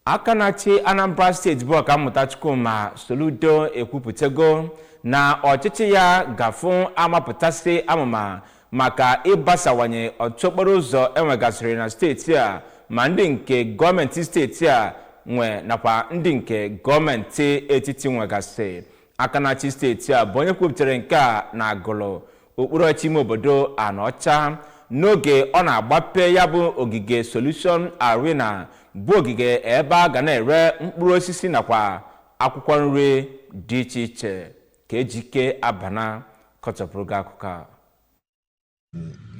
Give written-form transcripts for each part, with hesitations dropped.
aka na-achị Anambra steeti bụ ọkammụta Chukwuma Soludo ekwupụtago na ọchịchị ya gafụ amapụtasị amụma maka ịbasawanye ọtụtụ okporo ụzọ enwegasịrị na steeti a ma ndị nke gọọmenti steeti a nwe nakwa ndị nke gọọmenti etiti nwegasị. Aka na-achị steeti a bụ onye kwupụtara nke a na agụlụ okpuru ọchị ime obodo Anọcha n'oge ọ na-agbape ya bụ ogige Solution Arena bụ ogige ebe a ga na-ere mkpụrụ osisi nakwa akwụkwọ nri dị iche iche ka ejike abana kọtọpụrụ gị akụkọ a.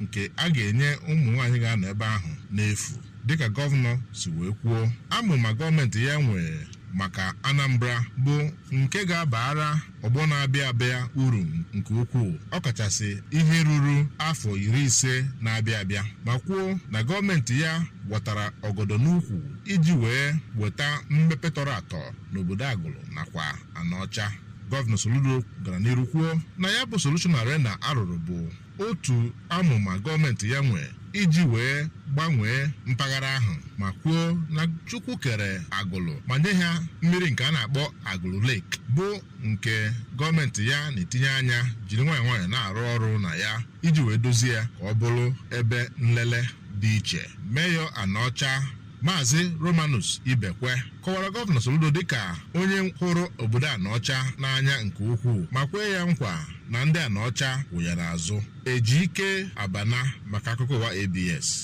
Nke a ga-enye ụmụ nwaanyị ga-anọ ebe ahụ n'efu dịka gọvanọ si wee kwuo. Amụma gọọmenti ya nwere maka Anambra bụ nke ga-abara ọgbọ na-abịa abịa uru nke ukwuu, ọkachasị ihe ruru afọ 50 na-abịa abịa, ma kwuo na gọọmenti ya gwọtara ọgọdọ n'ukwu iji wee weta mmepe tọrọ atọ n'obodo Agụlụ nakwa Anọcha. Gọvanọ Soludo gara n'iru kwuo na ya bụ Solution Arena arụrụ bụ otu amụma gọọmenti ya nwee iji wee gbanwee mpaghara ahụ, ma kwuo na Chukwu kere Agụlụ ma nye ha mmiri nke a na-akpọ Agụlụ Lake, bụ nke gọọmenti ya na-etinye anya jiri nwayọọ nwayọọ na-arụ ọrụ na ya iji wee dozie ya ka ọ bụrụ ebe nlele dị iche. Meyọ Anọcha Maazị Romanus Ibekwe kọwara gọvanọ Soludo dịka onye hụrụ obodo Anọcha n'anya nke ukwuu ma kwee ya nkwa na ndị Anọcha kwụ ya n'azụ. Ejike Abana maka akụkọ ụwa ABS.